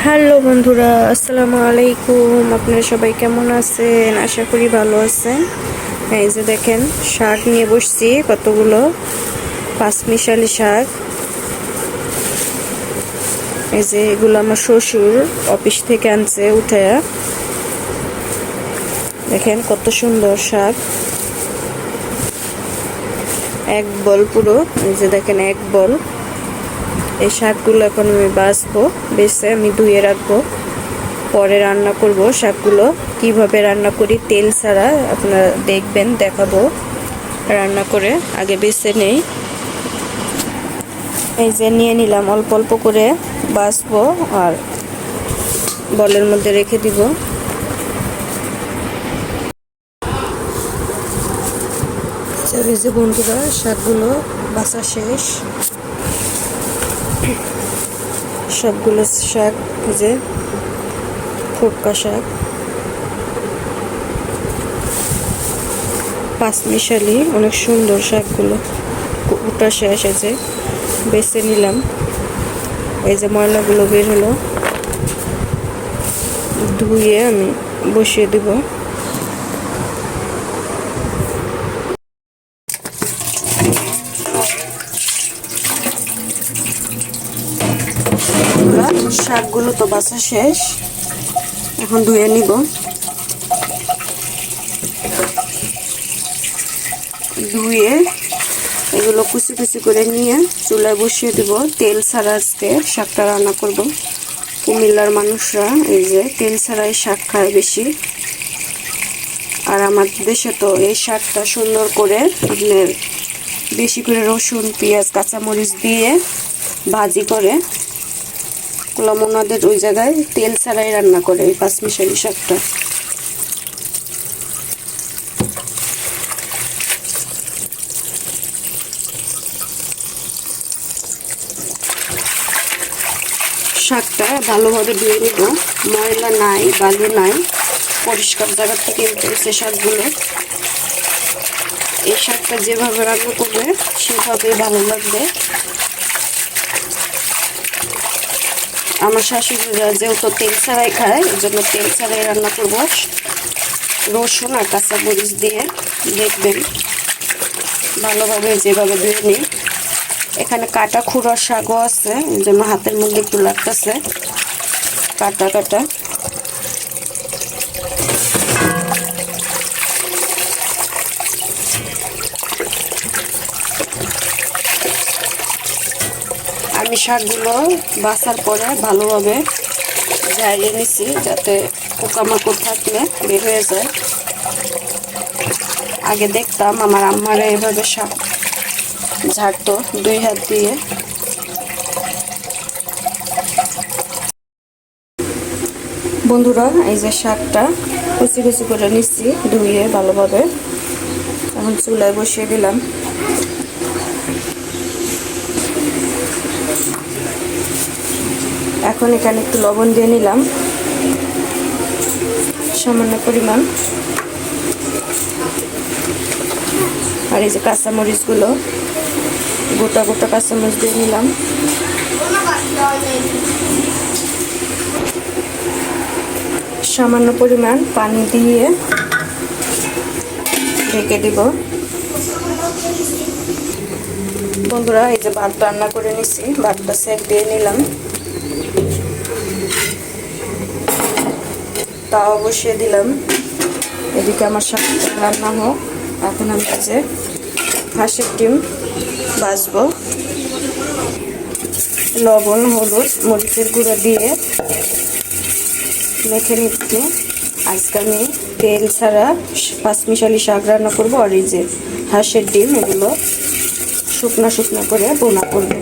Hello বন্ধুরা, আসসালামু আলাইকুম। আপনারা সবাই কেমন আছেন? আশা করি ভালো আছেন। এই যে দেখেন, শাক নিয়ে বসছি কতগুলো, পাঁচমিশালি শাক। এই যে এগুলো আমার শ্বশুর অফিস থেকে আনছে উঠায়া। দেখেন কত সুন্দর শাক, এক বল পুরো। এই যে দেখেন এক বল। এই শাকগুলো এখন আমি বাছবো, বেছে আমি ধুয়ে রাখবো, পরে রান্না করব। শাকগুলো কিভাবে রান্না করি তেল ছাড়া আপনারা দেখবেন, দেখাবো রান্না করে। আগে বেছে নেই। এই যে নিয়ে নিলাম, অল্প অল্প করে বাছবো আর বলের মধ্যে রেখে দিব। এই যে বন্ধুরা, শাকগুলো বাছা শেষ। সবগুলো শাক, এই যে ফুটকা শাক, পাঁচমিশালি, অনেক সুন্দর শাকগুলো। ওটা শেষ, এই যে বেছে নিলাম। এই যে ময়লাগুলো বের হলো, ধুয়ে আমি বসিয়ে দিব। শাকগুলো তো বাছা শেষ, এখন ধুয়ে নিব। ধুয়ে এগুলো কুচি কুচি করে নিয়ে চুলায় বসিয়ে দিব। তেল ছাড়া আজকে শাকটা রান্না করব। কুমিল্লার মানুষরা এই যে তেল ছাড়াই শাক খায় বেশি। আর আমাদের দেশে তো এই শাকটা সুন্দর করে আপনার বেশি করে রসুন, পেঁয়াজ, কাঁচামরিচ দিয়ে ভাজি করে। গোলাম ওনাদের ওই জায়গায় তেল ছাড়াই রান্না করে এই পাঁচমিশালি শাকটা। শাকটা ভালোভাবে ধুয়ে নিব। ময়লা নাই, বালু নাই, পরিষ্কার জায়গা থেকে উঠেছে শাকগুলো। এই শাকটা যেভাবে রান্না করবে সেভাবে ভালো লাগবে। আমার শাশুড়িরা যেহেতু তেল ছাড়াই খায়, এই জন্য তেল ছাড়াই রান্না করবো। রসুন আর কাঁচামরিচ দিয়ে দেখবেন ভালোভাবে যেভাবে ধুয়ে নিই। এখানে কাটা খুঁড়ার শাকও আছে, এই জন্য হাতের মধ্যে একটু লাগতেছে কাটা কাটা। আমি শাকগুলো বাছার পরে ভালোভাবে ঝাড়িয়ে নিছি, যাতে পোকামাকড় থাকলে বের হয়ে যায়। আগে দেখতাম আমার আম্মারা এভাবে শাক ঝাড়তো দুই হাত দিয়ে। বন্ধুরা, এই যে শাকটা কুচি কুচি করে নিচ্ছি ধুয়ে ভালোভাবে। এখন চুলায় বসিয়ে দিলাম। এখন এখানে একটু লবণ দিয়ে নিলাম, সামান্য পরিমাণ। আর এই যে কাঁচামরিচগুলো, গোটা গোটা কাঁচামরিচ দিয়ে নিলাম। সামান্য পরিমাণ পানি দিয়ে ঢেকে দিব। বন্ধুরা, এই যে ভাত রান্না করে নিছি, ভাতটা সেক দিয়ে নিলাম। তাও বসিয়ে দিলাম। এদিকে আমার শাকটা রান্না হোক। এখন আমি যে হাঁসের ডিম ভাজবো। লবণ, হলুদ, মরিচের গুঁড়া দিয়ে মেখে নিচ্ছি। আজকে আমি তেল ছাড়া পাঁচমিশালি শাক রান্না করবো। আর এই যে হাঁসের ডিম, এগুলো শুকনো শুকনো করে বোনা করবো।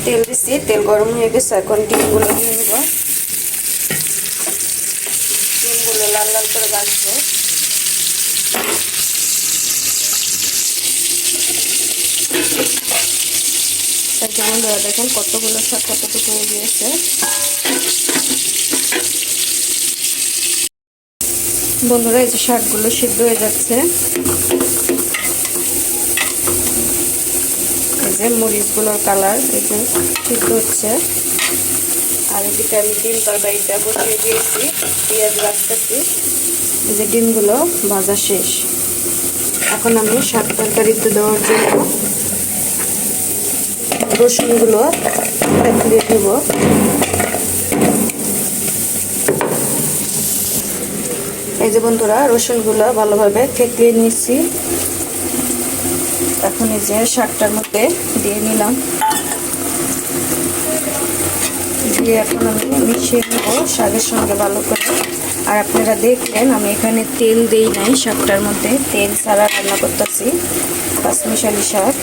তেল দিচ্ছি, তেল গরম হয়ে গেছে। এখন ডিমগুলো দিয়ে নেব। ডিমগুলো লাল লাল করে ভাজবো। বন্ধুরা দেখেন কতগুলো শাক কতটুকু হয়ে গিয়েছে। বন্ধুরা, এই যে শাকগুলো সিদ্ধ হয়ে যাচ্ছে। এই যে মরিচগুলোর কালার, এই যে সিদ্ধ হচ্ছে। আর এদিকে আমি ডিম তরকারিটা বসিয়ে দিয়েছি, পেঁয়াজ ভাজতেছি। এই যে ডিমগুলো ভাজা শেষ। এখন আমি শাক তরকারিতে দেওয়ার জন্য রসুনগুলো দিয়ে দেব। এই যে বন্ধুরা, রসুনগুলো ভালোভাবে থেতলিয়ে নিয়েছি। এখন এই যে শাকটার মধ্যে দিয়ে নিলাম, দিয়ে এখন আমি মিশিয়ে নেব শাকের সঙ্গে ভালো করে। আর আপনারা দেখলেন আমি এখানে তেল দেই নাই, শাকটার মধ্যে তেল ছাড়া রান্না করতেছি পাঁচমিশালি শাক।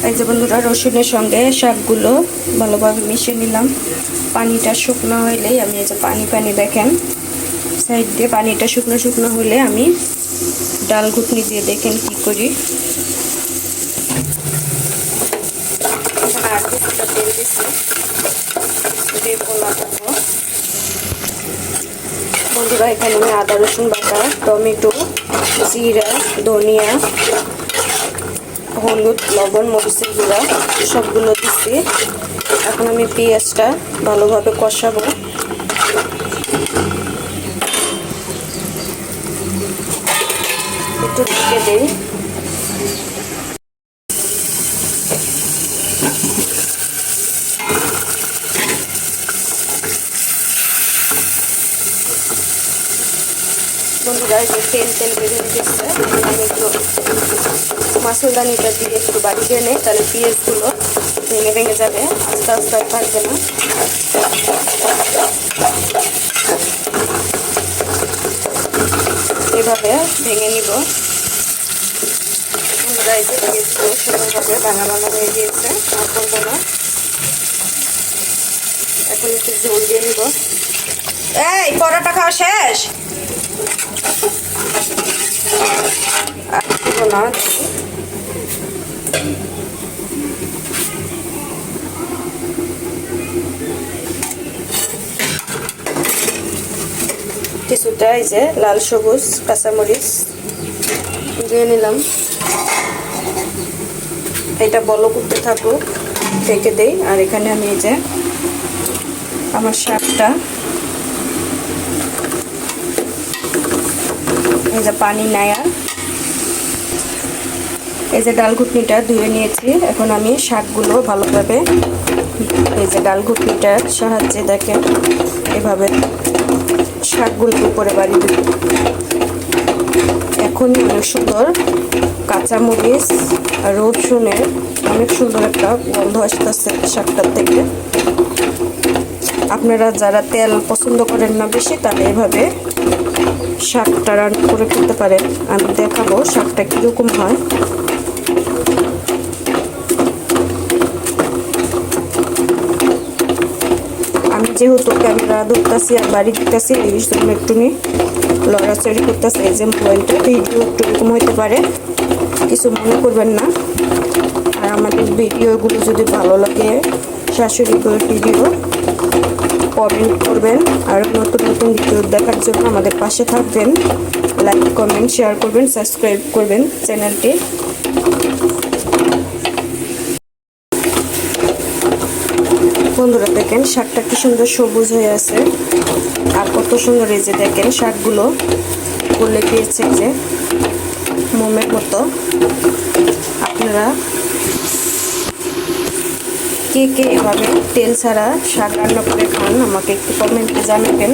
এই যে বন্ধুরা, রসুনের সঙ্গে শাকগুলো ভালোভাবে মিশিয়ে নিলাম। পানিটা শুকনো হইলেই আমি এই যে পানি দেখেন সাইড দিয়ে পানিটা শুকনো হলে আমি ডাল ঘুটনি দিয়ে দেখেন কি করি। আর কিছুটা তেল দিচ্ছি, দিয়ে পোলা করবো। বন্ধুরা, এখানে আমি আদা রসুন বাটা, টমেটো, জিরা, ধনিয়া, হলুদ, লবণ, মরিচের গুঁড়া সবগুলো দিচ্ছি। এখন আমি পেঁয়াজটা ভালোভাবে কষাবো। একটু ঢেকে দেই। বন্ধুরা, যে তেল বেরিয়ে দিচ্ছে, আমি একটু মাসুলদানিটা দিয়ে একটু বাড়িয়ে নেই, তাহলে পেঁয়াজগুলো ভেঙে যাবে, আস্তে আস্তে থাকবে না। এভাবে ভেঙে নিব। বন্ধুরা, এই যে পেঁয়াজগুলো সুন্দরভাবে ভাঙা হয়ে গিয়েছে, আর করবো না। এখন একটু ঝোল দিয়ে নিব। এই পরোটা খাওয়া শেষ? আর দিব না। কিছুটা এই যে লাল সবুজ কাঁচামরিচ দিয়ে নিলাম। এটা বলক করতে থাকুক, ঢেকে দেই। আর এখানে আমি এই যে আমার শাকটা, এই যে পানি নাই, আর এই যে ডাল ঘুটনিটা ধুয়ে নিয়েছি। এখন আমি শাকগুলো ভালোভাবে এই যে ডাল ঘুটনিটার সাহায্যে দেখেন এভাবে শাকগুলো উপরে বাড়ি দিব। এখন অনেক সুন্দর কাঁচামরিচ আর রসুনের অনেক সুন্দর একটা গন্ধ আসতেছে শাকটার থেকে। আপনারা যারা তেল পছন্দ করেন না বেশি, তাহলে এভাবে শাকটা রান্না করে খেতে পারেন। আমি দেখাবো শাকটা কীরকম হয়। আমি যেহেতু ক্যামেরা ধরতেছি আর বাড়ি দিতেছি, এই জন্য একটু লড়াচড়ি করতেছে। এই যে মোবাইলটা, ভিডিও একটু এরকম হইতে পারে, কিছু মনে করবেন না। আর আমাদের ভিডিওগুলো যদি ভালো লাগে, শাশুড়ি ভিডিও, কমেন্ট করবেন। আর নতুন ভিডিও দেখার জন্য আমাদের পাশে থাকবেন। লাইক, কমেন্ট, শেয়ার করবেন, সাবস্ক্রাইব করবেন চ্যানেলটি। বন্ধুরা, দেখেন শাকটা কি সুন্দর সবুজ হয়ে আছে, আর কত সুন্দর এই যে দেখেন শাকগুলো গলে গিয়েছে যে মোমের মতো। আপনারা কে এভাবে তেল ছাড়া শাক রান্না করে খান, আমাকে একটু কমেন্টে জানাবেন,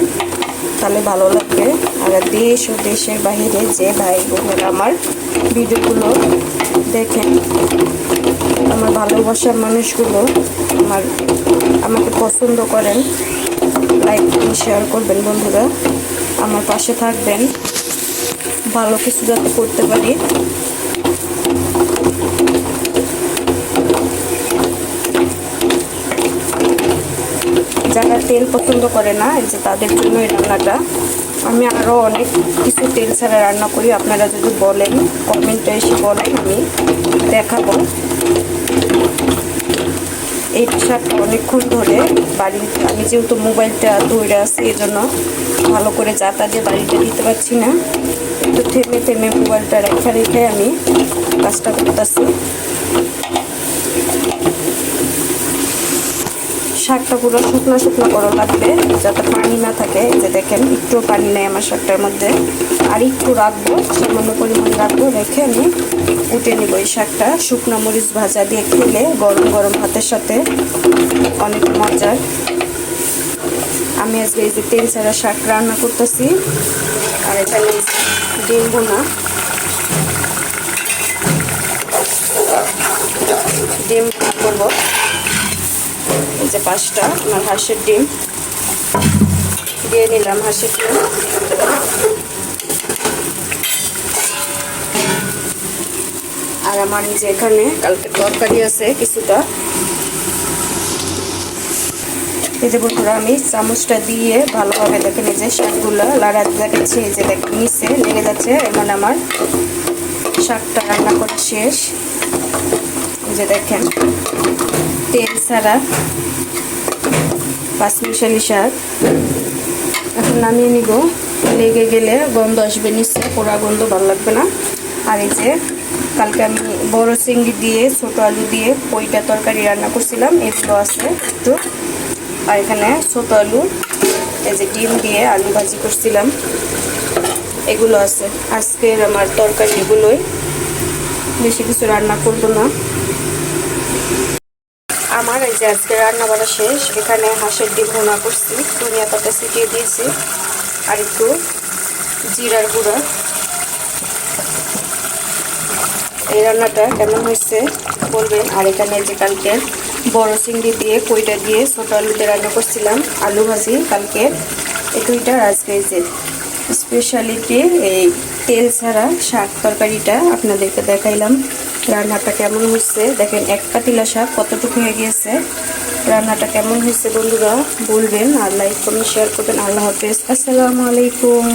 তাহলে ভালো লাগবে। আর দেশ ও দেশের বাইরে যে ভাই বোনেরা আমার ভিডিওগুলো দেখেন, আমার ভালোবাসার মানুষগুলো আমাকে পছন্দ করেন, লাইক শেয়ার করবেন। বন্ধুরা, আমার পাশে থাকবেন, ভালো কিছু যাতে করতে পারি। যারা তেল পছন্দ করে না, এই যে তাদের জন্য এই রান্নাটা। আমি আরও অনেক কিছু তেল ছাড়া রান্না করি, আপনারা যদি বলেন, কমেন্টে এসে বলেন, আমি দেখাবো। এই শাকটা অনেকক্ষণ ধরে বাড়িতে, আমি যেহেতু মোবাইলটা ধরে আছি, এই জন্য ভালো করে যাতা দিয়ে বাড়িতে দিতে পারছি না। একটু থেমে মোবাইলটা রেখে আমি কাজটা করতেছি। শাকটা পুরো শুকনো শুকনো করা লাগবে, যাতে পানি না থাকে। এই যে দেখেন একটু পানি নেই আমার শাকটার মধ্যে। আর একটু রাখবো, সামান্য পরিমাণ রাখবো, রেখে আমি উঠে নিব। এই শাকটা শুকনো মরিচ ভাজা দিয়ে খেলে গরম গরম ভাতের সাথে অনেক মজার। আমি আজকে এই যে তেল ছাড়া শাক রান্না করতেছি। আর এখানে ডিম ভুনা, ডিম করবো। এই যে 5টা আমার হাঁসের ডিম দিয়ে নিলাম। হাঁসের ডিম আর আমার এই যে এখানে কালকে তরকারি আছে কিছুটা। এই যে বন্ধুরা আমি চামচটা দিয়ে ভালোভাবে দেখেন এই যে শাকগুলো লাড়া দেখাচ্ছি। এই যে দেখেন নিচে লেগে যাচ্ছে, এমন আমার শাকটা রান্না করা শেষ। এই যে দেখেন তেল ছাড়া 5 মিশালি শাক। এখন নামিয়ে নিব, লেগে গেলে গন্ধ আসবে নিচে, পোড়া গন্ধ ভালো লাগবে না। আর এই যে কালকে আমি বড় চিংড়ি দিয়ে ছোট আলু দিয়ে পইটা তরকারি রান্না করছিলাম, এগুলো আছে একটু। আর এখানে ছোট আলু, এই যে ডিম দিয়ে আলু ভাজি করছিলাম, এগুলো আছে। আজকের আমার তরকারি এগুলোই, বেশি কিছু রান্না করব না। আমার এই যে আজকে রান্না বাড়া শেষ। এখানে হাঁসের ডিম ভুনা করছি, ধনিয়া পাতা ছিটিয়ে দিয়েছি, আর একটু জিরার গুঁড়া। এই রান্নাটা কেমন হয়েছে বলবেন। আর এখানে যে কালকে বড় চিংড়ি দিয়ে কইটা দিয়ে ছোট আলু দিয়ে রান্না করছিলাম, আলু ভাজি কালকে, এই দুইটা। আজকে এই যে স্পেশালিটি এই তেল ছাড়া শাক তরকারিটা আপনাদেরকে দেখাইলাম। রান্নাটা কেমন হয়েছে দেখেন, এক পাতিলা শাক কতটুকু হয়ে গিয়েছে। রান্নাটা কেমন হয়েছে বন্ধুরা বলবেন, আর লাইক কমেন্ট শেয়ার করবেন। আল্লাহ হাফেজ, আসসালামু আলাইকুম।